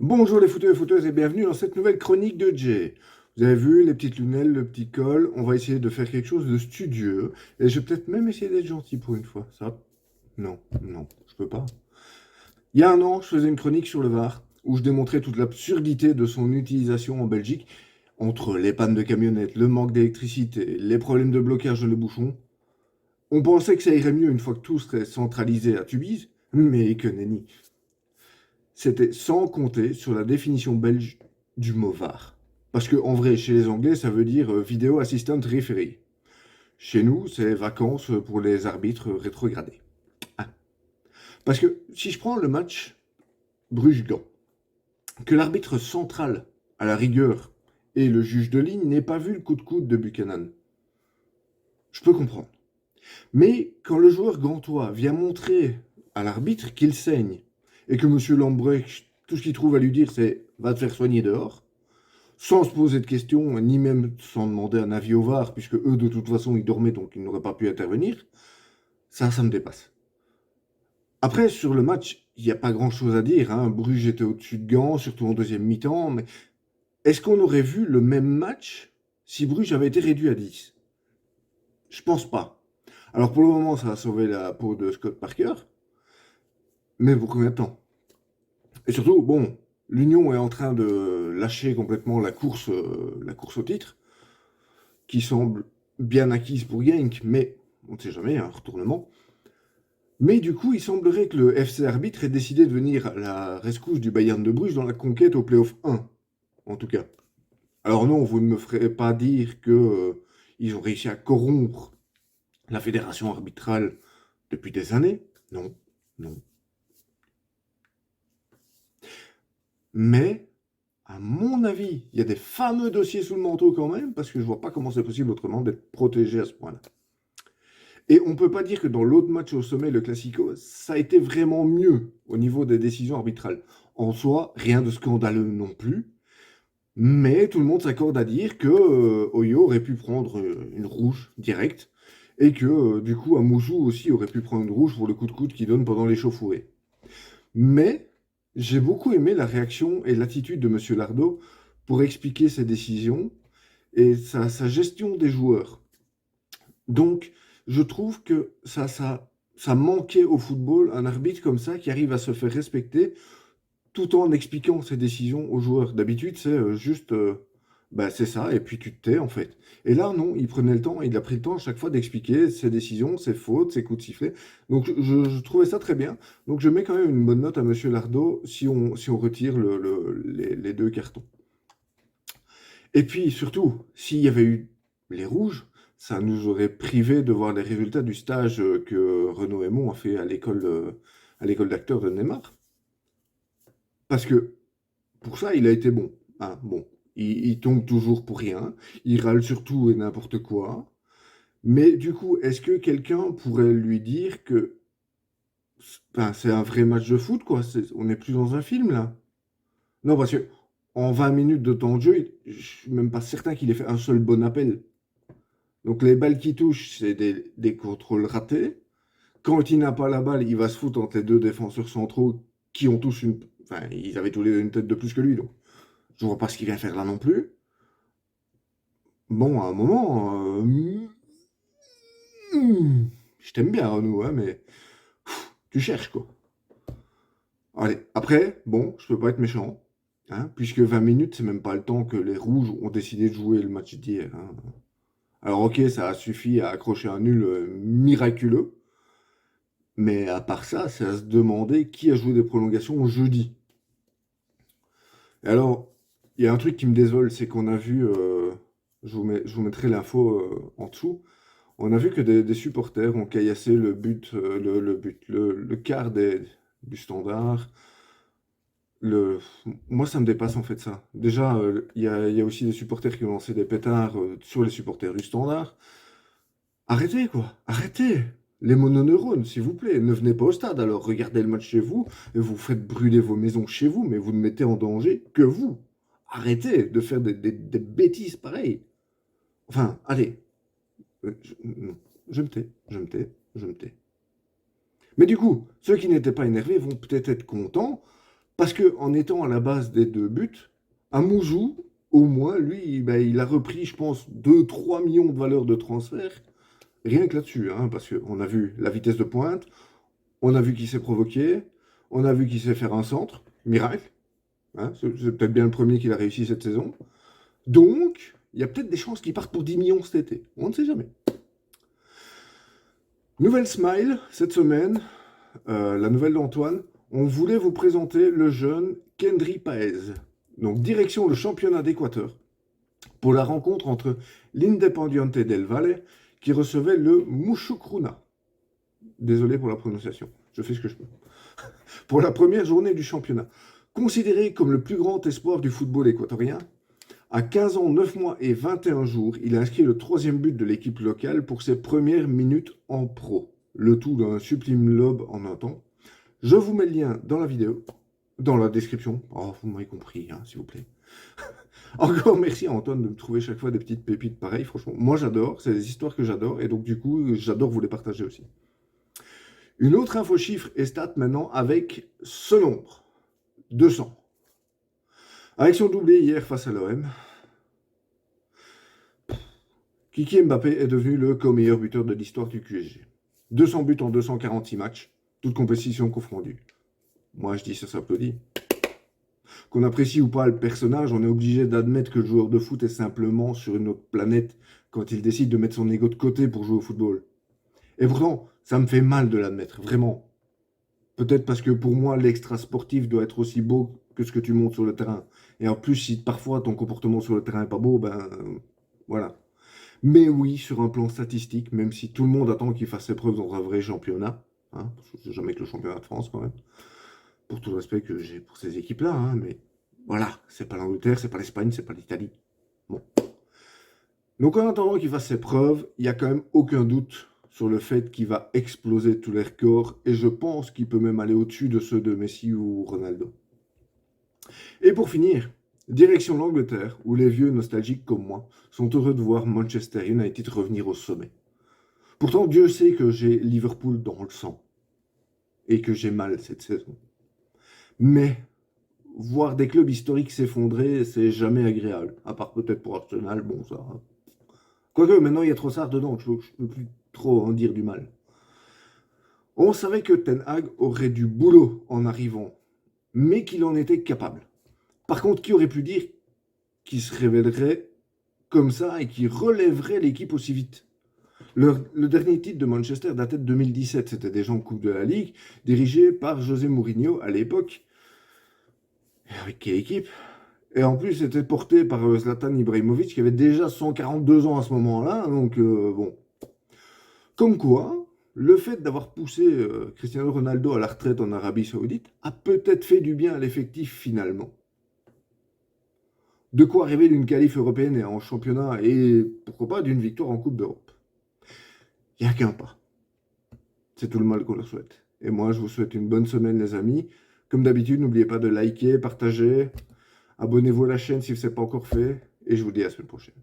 Bonjour les footeux et footeuses et bienvenue dans cette nouvelle chronique de Jay. Vous avez vu les petites lunettes, le petit col, on va essayer de faire quelque chose de studieux et je vais peut-être même essayer d'être gentil pour une fois. Ça? Non, non, je peux pas. Il y a un an, je faisais une chronique sur le VAR où je démontrais toute l'absurdité de son utilisation en Belgique entre les pannes de camionnettes, le manque d'électricité, les problèmes de blocage de les bouchons. On pensait que ça irait mieux une fois que tout serait centralisé à Tubize, mais que nenni. C'était sans compter sur la définition belge du mot VAR. Parce que en vrai, chez les Anglais, ça veut dire Video Assistant Referee. Chez nous, c'est vacances pour les arbitres rétrogradés. Ah. Parce que si je prends le match Bruges-Gand, que l'arbitre central, à la rigueur, et le juge de ligne n'aient pas vu le coup de coude de Buchanan, je peux comprendre. Mais quand le joueur gantois vient montrer à l'arbitre qu'il saigne, et que M. Lambrecht, tout ce qu'il trouve à lui dire, c'est va te faire soigner dehors, sans se poser de questions, ni même sans demander un avis au VAR, puisque eux, de toute façon, ils dormaient, donc ils n'auraient pas pu intervenir, ça me dépasse. Après, sur le match, il n'y a pas grand-chose à dire. Hein. Bruges était au-dessus de Gand, surtout en deuxième mi-temps, mais est-ce qu'on aurait vu le même match si Bruges avait été réduit à 10? Je pense pas. Alors pour le moment, ça a sauvé la peau de Scott Parker, mais pour combien de temps? Et surtout, bon, l'Union est en train de lâcher complètement la course au titre, qui semble bien acquise pour Genk, mais on ne sait jamais, un retournement. Mais du coup, il semblerait que le FC Arbitre ait décidé de venir à la rescousse du Bayern de Bruges dans la conquête au Playoff 1, en tout cas. Alors non, vous ne me ferez pas dire que ils ont réussi à corrompre la fédération arbitrale depuis des années. Non, non. Mais, à mon avis, il y a des fameux dossiers sous le manteau quand même, parce que je vois pas comment c'est possible autrement d'être protégé à ce point-là. Et on peut pas dire que dans l'autre match au sommet, le Classico, ça a été vraiment mieux au niveau des décisions arbitrales. En soi, rien de scandaleux non plus, mais tout le monde s'accorde à dire que Oyo aurait pu prendre une rouge directe, et que du coup, Amouzou aussi aurait pu prendre une rouge pour le coup de coude qu'il donne pendant l'échauffourée. Mais j'ai beaucoup aimé la réaction et l'attitude de Monsieur Lardo pour expliquer ses décisions et sa gestion des joueurs. Donc, je trouve que ça manquait au football un arbitre comme ça qui arrive à se faire respecter tout en expliquant ses décisions aux joueurs. D'habitude, c'est juste, bah, c'est ça, et puis tu te tais en fait. Et là, non, il prenait le temps, il a pris le temps à chaque fois d'expliquer ses décisions, ses fautes, ses coups de sifflet. Donc, je trouvais ça très bien. Donc, je mets quand même une bonne note à Monsieur Lardo si on retire les deux cartons. Et puis surtout, s'il y avait eu les rouges, ça nous aurait privé de voir les résultats du stage que Renaud Aymon a fait à l'école d'acteurs de Neymar. Parce que pour ça, il a été bon. Hein, bon, il tombe toujours pour rien, il râle sur tout et n'importe quoi. Mais du coup, est-ce que quelqu'un pourrait lui dire que ben, c'est un vrai match de foot, quoi? On n'est plus dans un film, là. Non, parce que en 20 minutes de temps de jeu, je suis même pas certain qu'il ait fait un seul bon appel. Donc les balles qui touchent, c'est des contrôles ratés. Quand il n'a pas la balle, il va se foutre entre les deux défenseurs centraux qui ont tous une... Enfin, ils avaient tous les deux une tête de plus que lui, donc je vois pas ce qu'il vient faire là non plus. Bon, à un moment, je t'aime bien, Renaud, hein, mais tu cherches, quoi. Allez, après, bon, je peux pas être méchant, hein, puisque 20 minutes, c'est même pas le temps que les Rouges ont décidé de jouer le match d'hier. Hein. Alors ok, ça a suffi à accrocher un nul miraculeux, mais à part ça, c'est à se demander qui a joué des prolongations jeudi. Et alors, il y a un truc qui me désole, c'est qu'on a vu, je vous mettrai l'info en dessous, on a vu que des supporters ont caillassé le quart du standard. Moi, ça me dépasse en fait ça. Déjà, il y a aussi des supporters qui ont lancé des pétards sur les supporters du standard. Arrêtez quoi, arrêtez! Les mononeurones, s'il vous plaît, ne venez pas au stade, alors regardez le match chez vous, et vous faites brûler vos maisons chez vous, mais vous ne mettez en danger que vous. Arrêtez de faire des bêtises pareilles. Enfin, allez, non. Je me tais, je me tais, je me tais. Mais du coup, ceux qui n'étaient pas énervés vont peut-être être contents Parce qu'en étant à la base des 2 buts, Amouzou, au moins, lui, il a repris, je pense, 2-3 millions de valeur de transfert, rien que là-dessus, hein, parce qu'on a vu la vitesse de pointe, on a vu qu'il s'est provoqué, on a vu qu'il sait faire un centre, miracle, hein, c'est peut-être bien le premier qu'il a réussi cette saison. Donc, il y a peut-être des chances qu'il parte pour 10 millions cet été, on ne sait jamais. Nouvelle smile, cette semaine, la nouvelle d'Antoine, on voulait vous présenter le jeune Kendry Paez. Donc, direction le championnat d'Équateur pour la rencontre entre l'Independiente del Valle qui recevait le Mushukruna. Désolé pour la prononciation, je fais ce que je peux. Pour la première journée du championnat. Considéré comme le plus grand espoir du football équatorien, à 15 ans, 9 mois et 21 jours, il a inscrit le 3e but de l'équipe locale pour ses premières minutes en pro. Le tout d'un sublime lob en un temps. Je vous mets le lien dans la vidéo, dans la description. Oh, vous m'avez compris, hein, s'il vous plaît. Encore merci à Antoine de me trouver chaque fois des petites pépites pareilles. Franchement, moi j'adore, c'est des histoires que j'adore et donc du coup, j'adore vous les partager aussi. Une autre info chiffre et stat maintenant avec ce nombre. 200. Avec son doublé hier face à l'OM, Kiki Mbappé est devenu le co-meilleur buteur de l'histoire du QSG. 200 buts en 246 matchs, toutes compétitions confondues. Moi je dis ça s'applaudit. Qu'on apprécie ou pas le personnage, on est obligé d'admettre que le joueur de foot est simplement sur une autre planète quand il décide de mettre son ego de côté pour jouer au football. Et pourtant, ça me fait mal de l'admettre, vraiment. Peut-être parce que pour moi, l'extra sportif doit être aussi beau que ce que tu montres sur le terrain. Et en plus, si parfois ton comportement sur le terrain n'est pas beau, ben voilà. Mais oui, sur un plan statistique, même si tout le monde attend qu'il fasse ses preuves dans un vrai championnat, hein, parce que c'est jamais que le championnat de France quand même, pour tout le respect que j'ai pour ces équipes-là, hein, mais voilà, c'est pas l'Angleterre, c'est pas l'Espagne, c'est pas l'Italie. Bon. Donc en attendant qu'il fasse ses preuves, il n'y a quand même aucun doute sur le fait qu'il va exploser tous les records, et je pense qu'il peut même aller au-dessus de ceux de Messi ou Ronaldo. Et pour finir, direction l'Angleterre, où les vieux nostalgiques comme moi sont heureux de voir Manchester United revenir au sommet. Pourtant, Dieu sait que j'ai Liverpool dans le sang, et que j'ai mal cette saison. Mais voir des clubs historiques s'effondrer, c'est jamais agréable, à part peut-être pour Arsenal, bon ça... Quoique, maintenant, il y a Trossard dedans, je ne peux plus trop en dire du mal. On savait que Ten Hag aurait du boulot en arrivant, mais qu'il en était capable. Par contre, qui aurait pu dire qu'il se révélerait comme ça et qu'il relèverait l'équipe aussi vite? Le dernier titre de Manchester datait de 2017, c'était déjà en Coupe de la Ligue, dirigé par José Mourinho à l'époque. Et avec quelle équipe? Et en plus, c'était porté par Zlatan Ibrahimovic, qui avait déjà 142 ans à ce moment-là, donc bon. Comme quoi, le fait d'avoir poussé Cristiano Ronaldo à la retraite en Arabie Saoudite a peut-être fait du bien à l'effectif finalement. De quoi rêver d'une qualif européenne et en championnat, et pourquoi pas d'une victoire en Coupe d'Europe. Il n'y a qu'un pas. C'est tout le mal qu'on leur souhaite. Et moi, je vous souhaite une bonne semaine, les amis. Comme d'habitude, n'oubliez pas de liker, partager, abonnez-vous à la chaîne si ce n'est pas encore fait, et je vous dis à la semaine prochaine.